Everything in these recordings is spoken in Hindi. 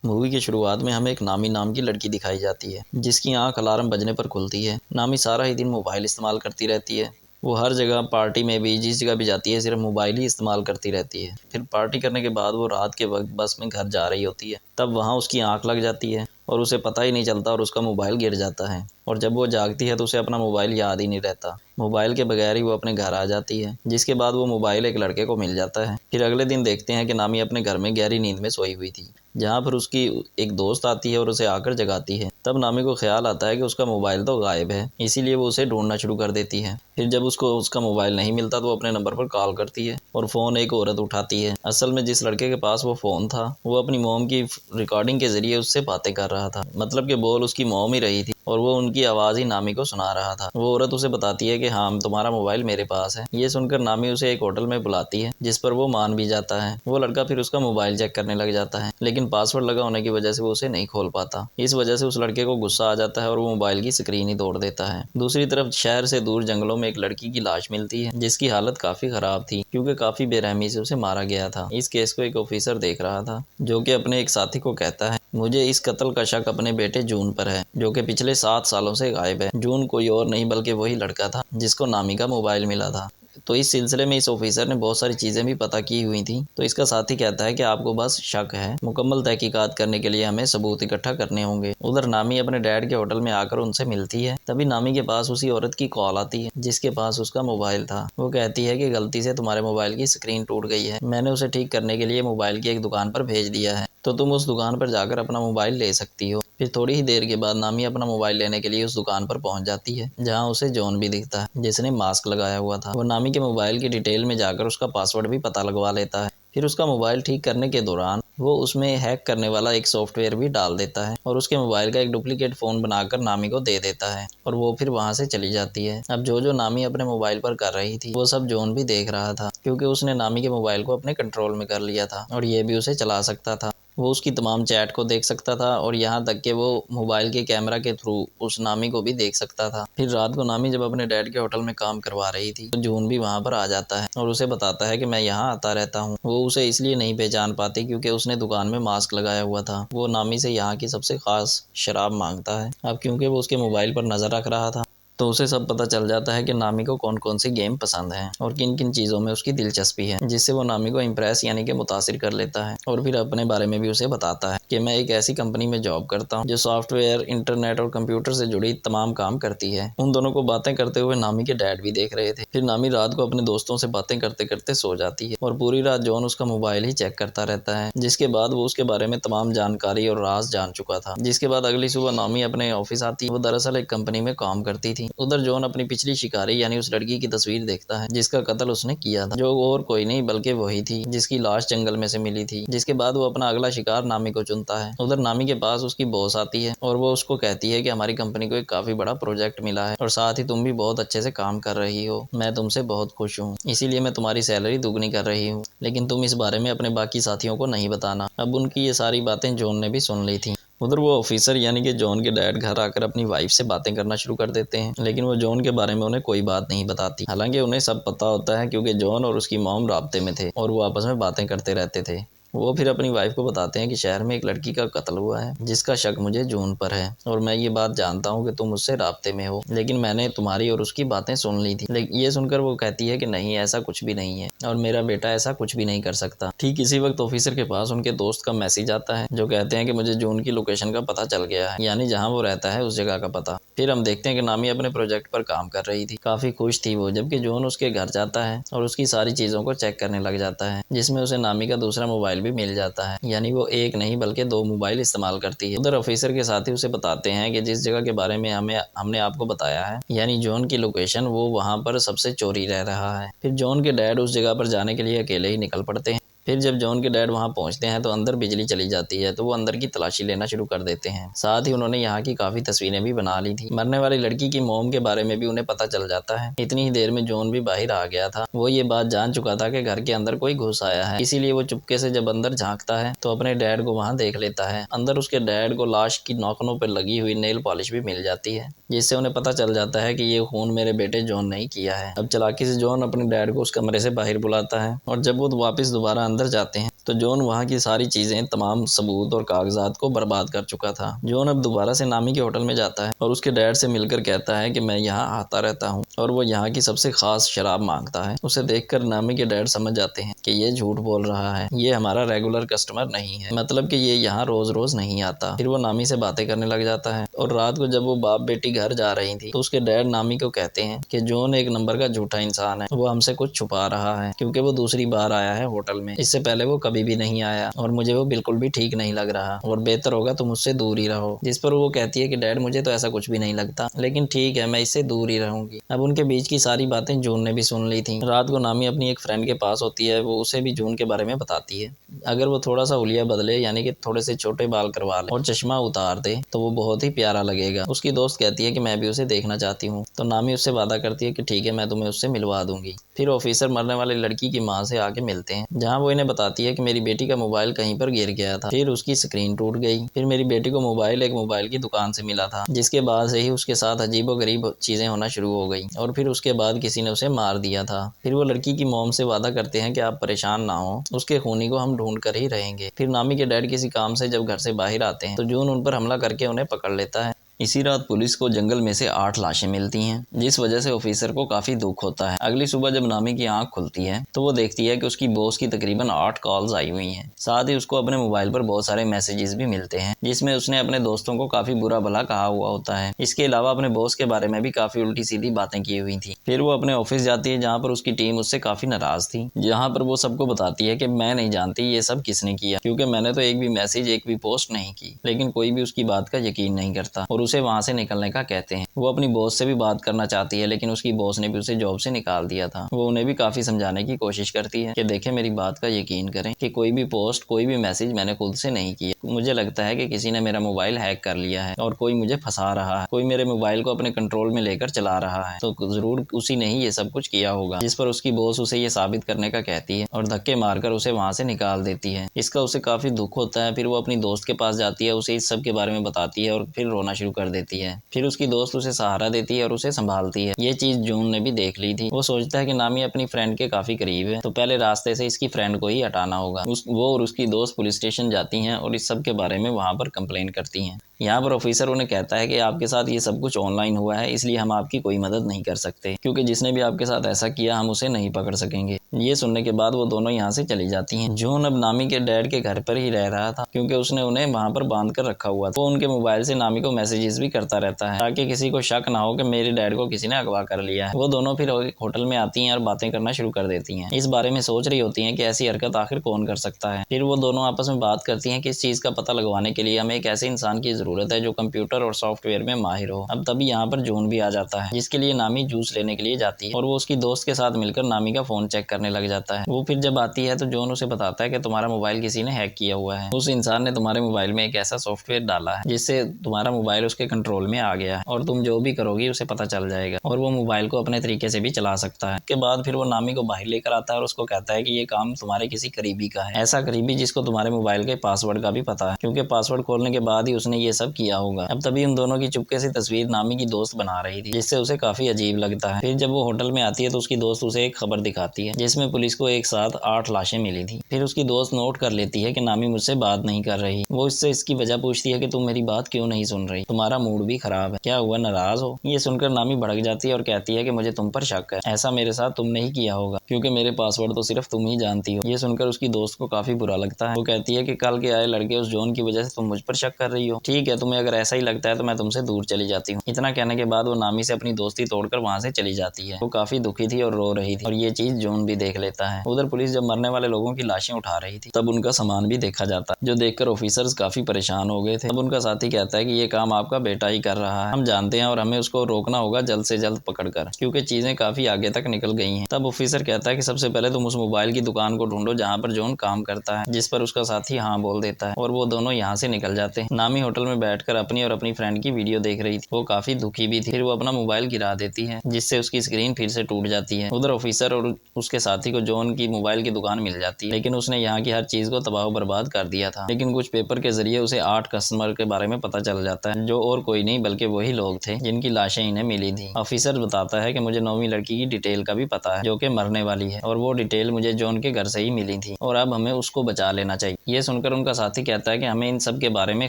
मूवी की शुरुआत में हमें एक नामी नाम की लड़की दिखाई जाती है, जिसकी आंख अलार्म बजने पर खुलती है। नामी सारा ही दिन मोबाइल इस्तेमाल करती रहती है। वो हर जगह पार्टी में भी जिस जगह भी जाती है सिर्फ मोबाइल ही इस्तेमाल करती रहती है। फिर पार्टी करने के बाद वो रात के वक्त बस में घर जा रही होती है, तब वहाँ उसकी आंख लग जाती है और उसे पता ही नहीं चलता और उसका मोबाइल गिर जाता है। और जब वो जागती है तो उसे अपना मोबाइल याद ही नहीं रहता। मोबाइल के बगैर ही वो अपने घर आ जाती है, जिसके बाद वो मोबाइल एक लड़के को मिल जाता है। फिर अगले दिन देखते हैं कि नामी अपने घर में गहरी नींद में सोई हुई थी, जहाँ पर उसकी एक दोस्त आती है और उसे आकर जगाती है। तब नामी को ख्याल आता है कि उसका मोबाइल तो गायब है, इसीलिए वो उसे ढूंढना शुरू कर देती है। फिर जब उसको उसका मोबाइल नहीं मिलता तो वो अपने नंबर पर कॉल करती है और फ़ोन एक औरत उठाती है। असल में जिस लड़के के पास वो फ़ोन था वो अपनी मॉम की रिकॉर्डिंग के ज़रिए उससे बातें कर रहा था, मतलब कि बोल उसकी मॉम ही रही थी और वो उनकी आवाज़ ही नामी को सुना रहा था। वो औरत उसे बताती है कि हाँ, तुम्हारा मोबाइल मेरे पास है। ये सुनकर नामी उसे एक होटल में बुलाती है, जिस पर वो मान भी जाता है। वो लड़का फिर उसका मोबाइल चेक करने लग जाता है, लेकिन पासवर्ड लगा होने की वजह से वो उसे नहीं खोल पाता। इस वजह से उस लड़के को गुस्सा आ जाता है और वो मोबाइल की स्क्रीन ही तोड़ देता है। दूसरी तरफ शहर से दूर जंगलों में एक लड़की की लाश मिलती है, जिसकी हालत काफी खराब थी क्योंकि काफी बेरहमी से उसे मारा गया था। इस केस को एक ऑफिसर देख रहा था, जो कि अपने एक साथी को कहता है, मुझे इस कत्ल का शक अपने बेटे जून पर है, जो कि पिछले 7 सालों से गायब है। जून कोई और नहीं बल्कि वही लड़का था जिसको नामी का मोबाइल मिला था। तो इस सिलसिले में इस ऑफिसर ने बहुत सारी चीज़ें भी पता की हुई थी। तो इसका साथी कहता है कि आपको बस शक है, मुकम्मल तहकीकात करने के लिए हमें सबूत इकट्ठा करने होंगे। उधर नामी अपने डैड के होटल में आकर उनसे मिलती है। तभी नामी के पास उसी औरत की कॉल आती है जिसके पास उसका मोबाइल था। वो कहती है कि गलती से तुम्हारे मोबाइल की स्क्रीन टूट गई है, मैंने उसे ठीक करने के लिए मोबाइल की एक दुकान पर भेज दिया है, तो तुम उस दुकान पर जाकर अपना मोबाइल ले सकती हो। फिर थोड़ी ही देर के बाद नामी अपना मोबाइल लेने के लिए उस दुकान पर पहुंच जाती है, जहां उसे जॉन भी दिखता है, जिसने मास्क लगाया हुआ था। वो नामी के मोबाइल की डिटेल में जाकर उसका पासवर्ड भी पता लगवा लेता है। फिर उसका मोबाइल ठीक करने के दौरान वो उसमें हैक करने वाला एक सॉफ्टवेयर भी डाल देता है और उसके मोबाइल का एक डुप्लीकेट फ़ोन बनाकर नामी को दे देता है और वो फिर वहां से चली जाती है। अब जो नामी अपने मोबाइल पर कर रही थी वो सब जॉन भी देख रहा था, क्योंकि उसने नामी के मोबाइल को अपने कंट्रोल में कर लिया था और ये भी उसे चला सकता था। वो उसकी तमाम चैट को देख सकता था और यहाँ तक कि वो मोबाइल के कैमरा के थ्रू उस नामी को भी देख सकता था। फिर रात को नामी जब अपने डैड के होटल में काम करवा रही थी तो जून भी वहाँ पर आ जाता है और उसे बताता है कि मैं यहाँ आता रहता हूँ। वो उसे इसलिए नहीं पहचान पाती क्योंकि उसने दुकान में मास्क लगाया हुआ था। वो नामी से यहाँ की सबसे खास शराब मांगता है। अब क्योंकि वो उसके मोबाइल पर नजर रख रहा था तो उसे सब पता चल जाता है कि नामी को कौन कौन सी गेम पसंद है और किन किन चीज़ों में उसकी दिलचस्पी है, जिससे वो नामी को इम्प्रेस यानी कि मुतासिर कर लेता है। और फिर अपने बारे में भी उसे बताता है कि मैं एक ऐसी कंपनी में जॉब करता हूँ जो सॉफ्टवेयर, इंटरनेट और कंप्यूटर से जुड़ी तमाम काम करती है। उन दोनों को बातें करते हुए नामी के डैड भी देख रहे थे। फिर नामी रात को अपने दोस्तों से बातें करते करते सो जाती है और पूरी रात जॉन उसका मोबाइल ही चेक करता रहता है, जिसके बाद वो उसके बारे में तमाम जानकारी और राज जान चुका था। जिसके बाद अगली सुबह नामी अपने ऑफिस आती है। वो दरअसल एक कंपनी में काम करती थी। उधर जॉन अपनी पिछली शिकारी यानी उस लड़की की तस्वीर देखता है जिसका कत्ल उसने किया था, जो और कोई नहीं बल्कि वही थी जिसकी लाश जंगल में से मिली थी। जिसके बाद वो अपना अगला शिकार नामी को चुनता है। उधर नामी के पास उसकी बॉस आती है और वो उसको कहती है कि हमारी कंपनी को एक काफी बड़ा प्रोजेक्ट मिला है और साथ ही तुम भी बहुत अच्छे से काम कर रही हो, मैं तुमसे बहुत खुश हूँ, इसीलिए मैं तुम्हारी सैलरी दुगनी कर रही हूँ, लेकिन तुम इस बारे में अपने बाकी साथियों को नहीं बताना। अब उनकी ये सारी बातें जॉन ने भी सुन ली थी। उधर वो ऑफिसर यानी कि जॉन के डैड घर आकर अपनी वाइफ से बातें करना शुरू कर देते हैं, लेकिन वो जॉन के बारे में उन्हें कोई बात नहीं बताती। हालांकि उन्हें सब पता होता है क्योंकि जॉन और उसकी मॉम राब्ते में थे और वो आपस में बातें करते रहते थे। वो फिर अपनी वाइफ को बताते हैं कि शहर में एक लड़की का कत्ल हुआ है जिसका शक मुझे जून पर है और मैं ये बात जानता हूँ कि तुम उससे राब्ते में हो, लेकिन मैंने तुम्हारी और उसकी बातें सुन ली थी। लेकिन ये सुनकर वो कहती है कि नहीं, ऐसा कुछ भी नहीं है और मेरा बेटा ऐसा कुछ भी नहीं कर सकता। ठीक इसी वक्त ऑफिसर के पास उनके दोस्त का मैसेज आता है जो कहते हैं कि मुझे जून की लोकेशन का पता चल गया है, यानी जहाँ वो रहता है उस जगह का पता। फिर हम देखते हैं कि नामी अपने प्रोजेक्ट पर काम कर रही थी, काफी खुश थी वो, जबकि जॉन उसके घर जाता है और उसकी सारी चीजों को चेक करने लग जाता है, जिसमें उसे नामी का दूसरा मोबाइल भी मिल जाता है, यानी वो एक नहीं बल्कि 2 मोबाइल इस्तेमाल करती है। उधर ऑफिसर के साथी उसे बताते हैं कि जिस जगह के बारे में हमने आपको बताया है, यानी जॉन की लोकेशन, वो वहाँ पर सबसे चोरी रह रहा है। फिर जॉन के डैड उस जगह पर जाने के लिए अकेले ही निकल पड़ते हैं। फिर जब जॉन के डैड वहां पहुंचते हैं तो अंदर बिजली चली जाती है, तो वो अंदर की तलाशी लेना शुरू कर देते हैं। साथ ही उन्होंने यहाँ की काफी तस्वीरें भी बना ली थी। मरने वाली लड़की की मोम के बारे में भी उन्हें पता चल जाता है। इतनी ही देर में जॉन भी बाहर आ गया था। वो ये बात जान चुका था कि घर के अंदर कोई घुस आया है, इसीलिए वो चुपके से जब अंदर झांकता है तो अपने डैड को वहां देख लेता है। अंदर उसके डैड को लाश की नाखूनों पर लगी हुई नेल पॉलिश भी मिल जाती है, जिससे उन्हें पता चल जाता है कि ये खून मेरे बेटे जॉन ने किया है। अब चालाकी से जॉन अपने डैड को उस कमरे से बाहर बुलाता है और जब वो वापस दोबारा अंदर जाते हैं तो जॉन वहाँ की सारी चीजें, तमाम सबूत और कागजात को बर्बाद कर चुका था। जॉन अब दोबारा से नामी के होटल में जाता है और उसके डैड से मिलकर कहता है कि मैं यहाँ आता रहता हूँ और वो यहाँ की सबसे खास शराब मांगता है। उसे देखकर नामी के डैड समझ जाते हैं कि ये झूठ बोल रहा है, ये हमारा रेगुलर कस्टमर नहीं है, मतलब कि ये यहाँ रोज रोज नहीं आता। फिर वो नामी से बातें करने लग जाता है और रात को जब वो बाप बेटी घर जा रही थी तो उसके डैड नामी को कहते हैं कि जॉन एक नंबर का झूठा इंसान है, वो हमसे कुछ छुपा रहा है क्योंकि वो दूसरी बार आया है होटल में, इससे पहले वो कभी भी नहीं आया और मुझे वो बिल्कुल भी ठीक नहीं लग रहा और बेहतर होगा तुम उससे दूर ही रहो। जिस पर वो कहती है कि डैड मुझे तो ऐसा कुछ भी नहीं लगता, लेकिन ठीक है मैं इससे दूर ही रहूंगी। अब उनके बीच की सारी बातें जून ने भी सुन ली थी। रात को नामी अपनी एक फ्रेंड के पास होती है, वो उसे भी जून के बारे में बताती है। अगर वो थोड़ा सा हुलिया बदले, यानी कि थोड़े से छोटे बाल करवा ले और चश्मा उतार दे तो वो बहुत ही प्यारा लगेगा। उसकी दोस्त कहती है कि मैं भी उसे देखना चाहती हूँ, तो नामी उससे वादा करती है कि ठीक है मैं तुम्हें उससे मिलवा दूंगी। फिर ऑफिसर मरने वाली लड़की की माँ से आके मिलते हैं, जहाँ वो इन्हें बताती है कि मेरी बेटी का मोबाइल कहीं पर गिर गया था, फिर उसकी स्क्रीन टूट गई, फिर मेरी बेटी को मोबाइल एक मोबाइल की दुकान से मिला था, जिसके बाद से ही उसके साथ अजीबोगरीब चीजें होना शुरू हो गई और फिर उसके बाद किसी ने उसे मार दिया था। फिर वो लड़की की मॉम से वादा करते हैं कि आप परेशान ना हो, उसके खूनी को हम ढूंढ कर ही रहेंगे। फिर नामी के डैड किसी काम से जब घर से बाहर आते हैं तो जून उन पर हमला करके उन्हें पकड़ लेता है। इसी रात पुलिस को जंगल में से 8 लाशें मिलती हैं, जिस वजह से ऑफिसर को काफी दुख होता है। अगली सुबह जब नामी की आंख खुलती है तो वो देखती है कि उसकी बॉस की तकरीबन 8 कॉल्स आई हुई हैं। साथ ही उसको अपने मोबाइल पर बहुत सारे मैसेजेस भी मिलते हैं, जिसमें उसने अपने दोस्तों को काफी बुरा भला कहा हुआ होता है। इसके अलावा अपने बॉस के बारे में भी काफी उल्टी सीधी बातें की हुई थी। फिर वो अपने ऑफिस जाती है, जहाँ पर उसकी टीम उससे काफी नाराज थी, जहाँ पर वो सबको बताती है कि मैं नहीं जानती ये सब किसने किया, क्योंकि मैंने तो एक भी मैसेज, एक भी पोस्ट नहीं की। लेकिन कोई भी उसकी बात का यकीन नहीं करता और उसे वहां से निकलने का कहते हैं। वो अपनी बॉस से भी बात करना चाहती है, लेकिन उसकी बॉस ने भी उसे जॉब से निकाल दिया था। वो उन्हें भी काफी समझाने की कोशिश करती है कि देखें मेरी बात का यकीन करें कि कोई भी पोस्ट, कोई भी मैसेज मैंने खुद से नहीं किया। मुझे लगता है कि किसी ने मेरा मोबाइल हैक कर लिया है और कोई मुझे फंसा रहा है, कोई मेरे मोबाइल को अपने कंट्रोल में लेकर चला रहा है, तो जरूर उसी ने ही ये सब कुछ किया होगा। जिस पर उसकी बॉस उसे ये साबित करने का कहती है और धक्के मारकर उसे वहां से निकाल देती है। इसका उसे काफी दुख होता है। फिर वो अपनी दोस्त के पास जाती है, उसे इस सब के बारे में बताती है और फिर रोना शुरू कर देती है। फिर उसकी दोस्त उसे सहारा देती है और उसे संभालती है। ये चीज जून ने भी देख ली थी। वो सोचता है कि नामी अपनी फ्रेंड के काफी करीब है, तो पहले रास्ते से इसकी फ्रेंड को ही हटाना होगा। वो और उसकी दोस्त पुलिस स्टेशन जाती हैं और इस सब के बारे में वहां पर कंप्लेन करती हैं। यहाँ पर ऑफिसर उन्हें कहता है कि आपके साथ ये सब कुछ ऑनलाइन हुआ है, इसलिए हम आपकी कोई मदद नहीं कर सकते, क्योंकि जिसने भी आपके साथ ऐसा किया हम उसे नहीं पकड़ सकेंगे। ये सुनने के बाद वो दोनों यहाँ से चली जाती हैं। जॉन अब नामी के डैड के घर पर ही रह रहा था, क्योंकि उसने उन्हें वहां पर बांध कर रखा हुआ था। वो उनके मोबाइल से नामी को मैसेजेस भी करता रहता है, ताकि किसी को शक ना हो कि मेरे डैड को किसी ने अगवा कर लिया है। वो दोनों फिर होटल में आती हैं और बातें करना शुरू कर देती हैं। इस बारे में सोच रही होती हैं कि ऐसी हरकत आखिर कौन कर सकता है। फिर वो दोनों आपस में बात करती हैं कि इस चीज का पता लगवाने के लिए हमें एक ऐसे इंसान की जरूरत है जो कंप्यूटर और सॉफ्टवेयर में माहिर हो। अब तभी यहाँ पर जॉन भी आ जाता है, जिसके लिए नामी जूस लेने के लिए जाती है और वो उसकी दोस्त के साथ मिलकर नामी का फोन चेक करने लग जाता है। वो फिर जब आती है तो जॉन उसे बताता है कि तुम्हारा मोबाइल किसी ने हैक किया हुआ है। उस इंसान ने तुम्हारे मोबाइल में एक ऐसा सॉफ्टवेयर डाला है जिससे तुम्हारा मोबाइल उसके कंट्रोल में आ गया है और तुम जो भी करोगी उसे पता चल जाएगा और वो मोबाइल को अपने तरीके से भी चला सकता है। उसके बाद फिर वो नामी को बाहर लेकर आता है और उसको कहता है कि ये काम तुम्हारे किसी करीबी का है, ऐसा करीबी जिसको तुम्हारे मोबाइल के पासवर्ड का भी पता है, क्योंकि पासवर्ड खोलने के बाद ही उसने ये सब किया होगा। अब तभी उन दोनों की चुपके से तस्वीर नामी की दोस्त बना रही थी, जिससे उसे काफी अजीब लगता है। फिर जब वो होटल में आती है तो उसकी दोस्त उसे एक खबर दिखाती है जिसमें पुलिस को एक साथ 8 लाशें मिली थी। फिर उसकी दोस्त नोट कर लेती है कि नामी मुझसे बात नहीं कर रही। वो इससे इसकी वजह पूछती है कि तुम मेरी बात क्यों नहीं सुन रही, तुम्हारा मूड भी खराब है, क्या हुआ, नाराज हो? ये सुनकर नामी भड़क जाती है और कहती है कि मुझे तुम पर शक है, ऐसा मेरे साथ तुमने ही किया होगा, क्योंकि मेरे पासवर्ड तो सिर्फ तुम ही जानती हो। ये सुनकर उसकी दोस्त को काफी बुरा लगता है। वो कहती है कि कल के आए लड़के उस जॉन की वजह से तुम मुझ पर शक कर रही हो। ठीक है, तुम्हें अगर ऐसा ही लगता है तो मैं तुमसे दूर चली जाती हूँ। इतना कहने के बाद वो नामी से अपनी दोस्ती तोड़कर वहां से चली जाती है। वो काफी दुखी थी और रो रही थी और ये चीज जॉन भी देख लेता है। उधर पुलिस जब मरने वाले लोगों की लाशें उठा रही थी तब उनका सामान भी देखा जाता है, जो देखकर ऑफिसर्स काफी परेशान हो गए थे। तब उनका साथी कहता है कि ये काम आपका बेटा ही कर रहा है, हम जानते हैं और हमें उसको रोकना होगा जल्द से जल्द पकड़कर, क्योंकि चीजें काफी आगे तक निकल गई हैं। तब ऑफिसर कहता है कि सबसे पहले तुम उस मोबाइल की दुकान को ढूंढो जहाँ पर जॉन काम करता है, जिस पर उसका साथी हाँ बोल देता है और वो दोनों यहाँ से निकल जाते हैं। नामी होटल में बैठकर अपनी और अपनी फ्रेंड की वीडियो देख रही थी। वो काफी दुखी भी थी। फिर वो अपना मोबाइल गिरा देती है, जिससे उसकी स्क्रीन फिर से टूट जाती है। उधर ऑफिसर और उसके साथी को जॉन की मोबाइल की दुकान मिल जाती है, लेकिन उसने यहाँ की हर चीज को तबाह बर्बाद कर दिया था। लेकिन कुछ पेपर के जरिए उसे 8 कस्टमर के बारे में पता चल जाता है, जो और कोई नहीं बल्कि वही लोग थे जिनकी लाशें इन्हें मिली थी। ऑफिसर बताता है कि मुझे 9वीं लड़की की डिटेल का भी पता है जो कि मरने वाली है, और वो डिटेल मुझे जॉन के घर से ही मिली थी और अब हमें उसको बचा लेना चाहिए। ये सुनकर उनका साथी कहता है कि हमें इन सब के बारे में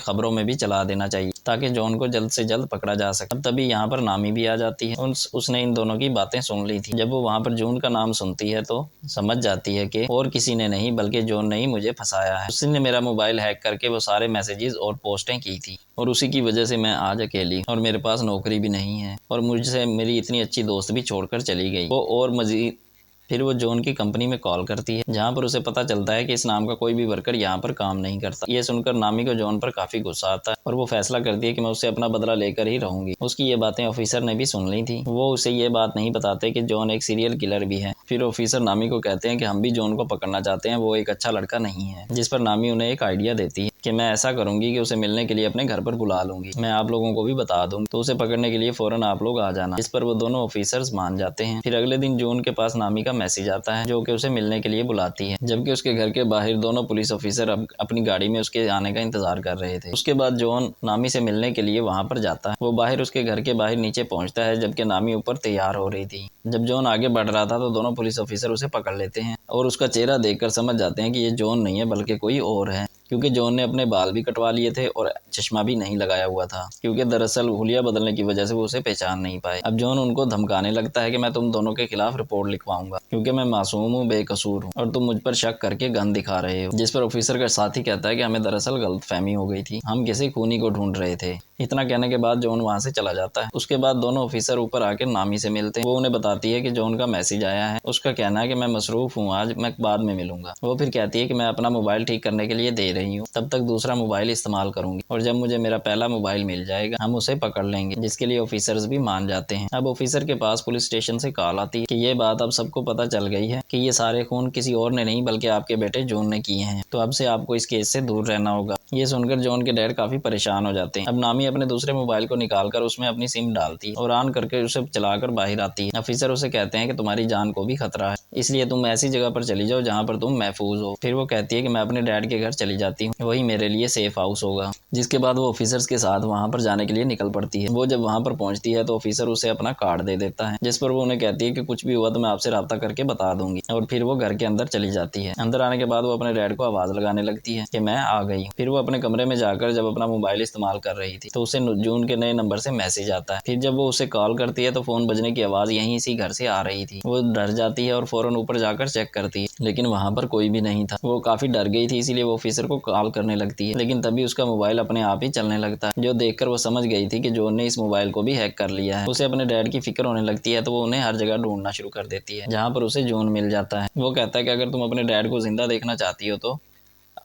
खबरों में भी चला देना चाहिए ताकि जॉन को जल्द से जल्द पकड़ा जा सके। अब तभी यहाँ पर नामी भी आ जाती है। उसने इन दोनों की बातें सुन ली थी। जब वो वहाँ पर जून का नाम सुनती है तो समझ जाती है कि और किसी ने नहीं बल्कि जॉन ने ही मुझे फंसाया है। उसने मेरा मोबाइल हैक करके वो सारे मैसेजेस और पोस्टें की थी और उसी की वजह से मैं आज अकेली और मेरे पास नौकरी भी नहीं है और मुझसे मेरी इतनी अच्छी दोस्त भी छोड़कर चली गई। वो और मजीद फिर वो जॉन की कंपनी में कॉल करती है, जहाँ पर उसे पता चलता है कि इस नाम का कोई भी वर्कर यहाँ पर काम नहीं करता। ये सुनकर नामी को जॉन पर काफी गुस्सा आता है और वो फैसला करती है कि मैं उससे अपना बदला लेकर ही रहूंगी। उसकी ये बातें ऑफिसर ने भी सुन ली थी। वो उसे ये बात नहीं बताते कि जॉन एक सीरियल किलर भी है। फिर ऑफिसर नामी को कहते हैं कि हम भी जॉन को पकड़ना चाहते हैं, वो एक अच्छा लड़का नहीं है। जिस पर नामी उन्हें एक आइडिया देती है कि मैं ऐसा करूंगी कि उसे मिलने के लिए अपने घर पर बुला लूंगी, मैं आप लोगों को भी बता दूंगी, तो उसे पकड़ने के लिए फौरन आप लोग आ जाना। इस पर वो दोनों ऑफिसर्स मान जाते हैं। फिर अगले दिन जॉन के पास नामी का मैसेज आता है जो कि उसे मिलने के लिए बुलाती है, जबकि उसके घर के बाहर दोनों पुलिस ऑफिसर अपनी गाड़ी में उसके आने का इंतजार कर रहे थे। उसके बाद जॉन नामी से मिलने के लिए वहां पर जाता है। वो बाहर उसके घर के बाहर नीचे पहुंचता है जबकि नामी ऊपर तैयार हो रही थी। जब जॉन आगे बढ़ रहा था तो दोनों पुलिस ऑफिसर उसे पकड़ लेते हैं और उसका चेहरा देखकर समझ जाते हैं कि ये जॉन नहीं है बल्कि कोई और है, क्योंकि जॉन ने अपने बाल भी कटवा लिए थे और चश्मा भी नहीं लगाया हुआ था, क्योंकि दरअसल हुलिया बदलने की वजह से वो उसे पहचान नहीं पाए। अब जॉन उनको धमकाने लगता है कि मैं तुम दोनों के खिलाफ रिपोर्ट लिखवाऊंगा क्योंकि मैं मासूम हूँ, बेकसूर हूँ और तुम मुझ पर शक करके गन दिखा रहे हो। जिस पर ऑफिसर का साथी कहता है कि हमें दरअसल गलतफहमी हो गई थी, हम किसी खूनी को ढूंढ रहे थे। इतना कहने के बाद जॉन वहां से चला जाता है। उसके बाद दोनों ऑफिसर ऊपर आकर नामी से मिलते हैं। वो उन्हें बताती है कि जॉन का मैसेज आया है। उसका कहना है कि मैं मसरूफ हूँ आज, मैं बाद में मिलूंगा। वो फिर कहती है कि मैं अपना मोबाइल ठीक करने के लिए दे रही हूँ, तब तक दूसरा मोबाइल इस्तेमाल करूंगी और जब मुझे मेरा पहला मोबाइल मिल जाएगा हम उसे पकड़ लेंगे, जिसके लिए ऑफिसर्स भी मान जाते हैं। अब ऑफिसर के पास पुलिस स्टेशन से कॉल आती है कि ये बात अब सबको पता चल गई है कि ये सारे खून किसी और ने नहीं बल्कि आपके बेटे जॉन ने किए हैं, तो अब से आपको इस केस से दूर रहना होगा। ये सुनकर जॉन के डैड काफी परेशान हो जाते हैं। अब नामी अपने दूसरे मोबाइल को निकालकर उसमें अपनी सिम डालती है और ऑन करके उसे चलाकर बाहर आती है। ऑफिसर उसे कहते हैं कि तुम्हारी जान को भी खतरा है, इसलिए तुम ऐसी जगह पर चली जाओ जहाँ पर तुम महफूज हो। फिर वो कहती है कि मैं अपने डैड के घर चली जाती हूँ, वही मेरे लिए सेफ हाउस होगा। जिसके बाद वो ऑफिसर्स के साथ वहां पर जाने के लिए निकल पड़ती है। वो जब वहां पर पहुंचती है तो ऑफिसर उसे अपना कार्ड दे देता है, जिस पर वो उन्हें कहती है कि कुछ भी हुआ तो मैं आपसे राब्ता करके बता दूंगी, और फिर वो घर के अंदर चली जाती है। अंदर आने के बाद वो अपने डैड को आवाज लगाने लगती है कि मैं आ गई हूँ। फिर वो अपने कमरे में जाकर जब अपना मोबाइल इस्तेमाल कर रही थी तो उसे जून के नए नंबर से मैसेज आता है। फिर जब वो उसे कॉल करती है तो फोन बजने की आवाज यहीं इसी घर से आ रही थी। वो डर जाती है और फौरन ऊपर जाकर चेक करती है, लेकिन वहां पर कोई भी नहीं था। वो काफी डर गई थी, इसीलिए वो ऑफिसर को कॉल करने लगती है, लेकिन तभी उसका मोबाइल अपने आप ही चलने लगता है, जो देखकर वो समझ गई थी कि जॉन ने इस मोबाइल को भी हैक कर लिया है। उसे अपने डैड की फिक्र होने लगती है तो वो उन्हें हर जगह ढूंढना शुरू कर देती है, जहाँ पर उसे जॉन मिल जाता है। वो कहता है कि अगर तुम अपने डैड को जिंदा देखना चाहती हो तो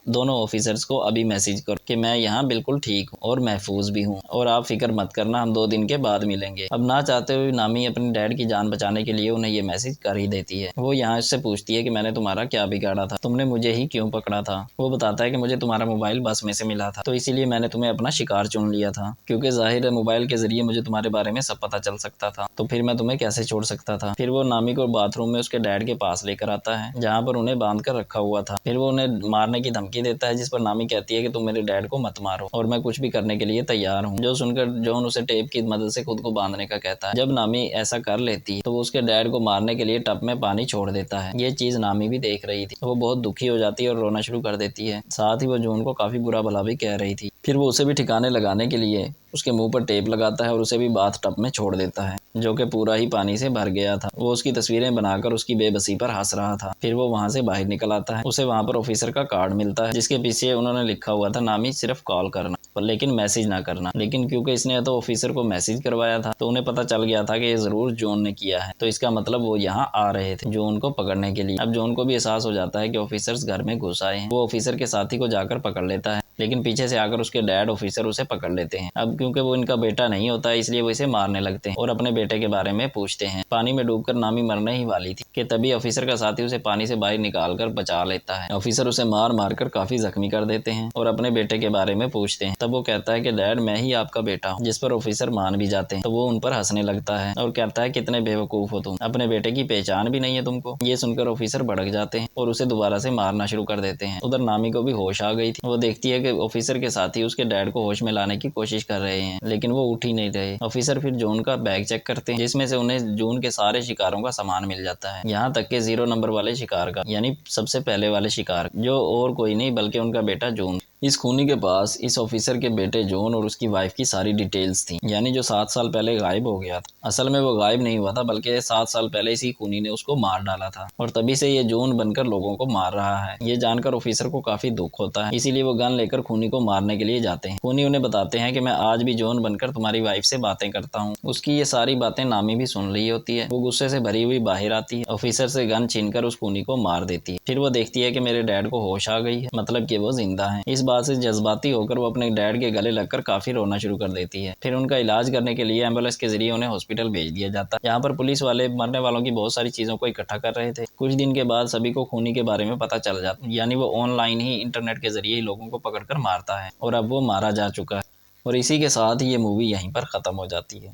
दोनों ऑफिसर्स को अभी मैसेज करो कि मैं यहाँ बिल्कुल ठीक हूँ और महफूज भी हूँ और आप फिक्र मत करना, हम 2 दिन के बाद मिलेंगे। अब ना चाहते हुए नामी अपने डैड की जान बचाने के लिए उन्हें ये मैसेज कर ही देती है। वो यहाँ इससे पूछती है कि मैंने तुम्हारा क्या बिगाड़ा था, तुमने मुझे ही क्यों पकड़ा था। वो बताता है कि मुझे तुम्हारा मोबाइल बस में से मिला था तो इसीलिए मैंने तुम्हें अपना शिकार चुन लिया था, क्योंकि जाहिर है मोबाइल के जरिए मुझे तुम्हारे बारे में सब पता चल सकता था, तो फिर मैं तुम्हें कैसे छोड़ सकता था। फिर वो नामी को बाथरूम में उसके डैड के पास लेकर आता है, जहाँ पर उन्हें बांध कर रखा हुआ था। फिर वो उन्हें मारने की धमकी देता है, जिस पर नामी कहती है कि तुम मेरे डैड को मत मारो और मैं कुछ भी करने के लिए तैयार हूँ। जो सुनकर जॉन उसे टेप की मदद से खुद को बांधने का कहता है। जब नामी ऐसा कर लेती है तो वो उसके डैड को मारने के लिए टब में पानी छोड़ देता है। ये चीज नामी भी देख रही थी। वो बहुत दुखी हो जाती है और रोना शुरू कर देती है, साथ ही वो जॉन को काफी बुरा भला भी कह रही थी। फिर वो उसे भी ठिकाने लगाने के लिए उसके मुंह पर टेप लगाता है और उसे भी बाथ टब में छोड़ देता है, जो कि पूरा ही पानी से भर गया था। वो उसकी तस्वीरें बनाकर उसकी बेबसी पर हंस रहा था। फिर वो वहां से बाहर निकल आता है। उसे वहां पर ऑफिसर का कार्ड मिलता है, जिसके पीछे उन्होंने लिखा हुआ था नामी सिर्फ कॉल करना लेकिन मैसेज ना करना। लेकिन क्योंकि इसने तो ऑफिसर को मैसेज करवाया था तो उन्हें पता चल गया था कि ये जरूर जॉन ने किया है, तो इसका मतलब वो यहाँ आ रहे थे जॉन को पकड़ने के लिए। अब जॉन को भी एहसास हो जाता है कि ऑफिसर्स घर में घुस आए हैं। वो ऑफिसर के साथी को जाकर पकड़ लेता है लेकिन पीछे से आकर उसके डैड ऑफिसर उसे पकड़ लेते हैं। अब क्योंकि वो इनका बेटा नहीं होता इसलिए वो इसे मारने लगते हैं और अपने बेटे के बारे में पूछते हैं। पानी में डूबकर नामी मरने ही वाली थी कि तभी ऑफिसर का साथी उसे पानी से बाहर निकालकर बचा लेता है। ऑफिसर उसे मार मार कर काफी जख्मी कर देते हैं और अपने बेटे के बारे में पूछते हैं। तब वो कहता है कि डैड मैं ही आपका बेटा हूँ, जिस पर ऑफिसर मान भी जाते हैं। तो वो उन पर हंसने लगता है और कहता है कितने बेवकूफ हो तुम, अपने बेटे की पहचान भी नहीं है तुमको। ये सुनकर ऑफिसर भड़क जाते हैं और उसे दोबारा से मारना शुरू कर देते हैं। उधर नामी को भी होश आ गई थी। वो देखती है कि ऑफिसर के साथी उसके डैड को होश में लाने की कोशिश कर रहे हैं लेकिन वो उठ ही नहीं रहे। ऑफिसर फिर जॉन का बैग चेक करते हैं जिसमें से उन्हें जून के सारे शिकारों का सामान मिल जाता है, यहाँ तक के 0 नंबर वाले शिकार का, यानी सबसे पहले वाले शिकार, जो और कोई नहीं बल्कि उनका बेटा जॉन। इस खूनी के पास इस ऑफिसर के बेटे जॉन और उसकी वाइफ की सारी डिटेल्स थी, यानी जो 7 साल पहले गायब हो गया था। असल में वो गायब नहीं हुआ था बल्कि 7 साल पहले इसी खूनी ने उसको मार डाला था और तभी से ये जॉन बनकर लोगों को मार रहा है। ये जानकर ऑफिसर को काफी दुख होता है, इसीलिए वो गन लेकर खूनी को मारने के लिए जाते हैं। खूनी उन्हें बताते हैं कि मैं आज भी जॉन बनकर तुम्हारी वाइफ से बातें करता हूँ। उसकी ये सारी बातें नामी भी सुन रही होती है। वो गुस्से से भरी हुई बाहर आती है, ऑफिसर से गन छीनकर उस खूनी को मार देती है। फिर वो देखती है कि मेरे डैड को होश आ गई है, मतलब कि वो जिंदा है। इस बात से जज्बाती होकर वो अपने डैड के गले लगकर काफी रोना शुरू कर देती है। फिर उनका इलाज करने के लिए एम्बुलेंस के जरिए उन्हें हॉस्पिटल भेज दिया जाता है। यहाँ पर पुलिस वाले मरने वालों की बहुत सारी चीजों को इकट्ठा कर रहे थे। कुछ दिन के बाद सभी को खूनी के बारे में पता चल जाता है, यानी वो ऑनलाइन ही इंटरनेट के जरिए ही लोगों को पकड़कर मारता है और अब वो मारा जा चुका है। और इसी के साथ ये मूवी यहीं पर खत्म हो जाती है।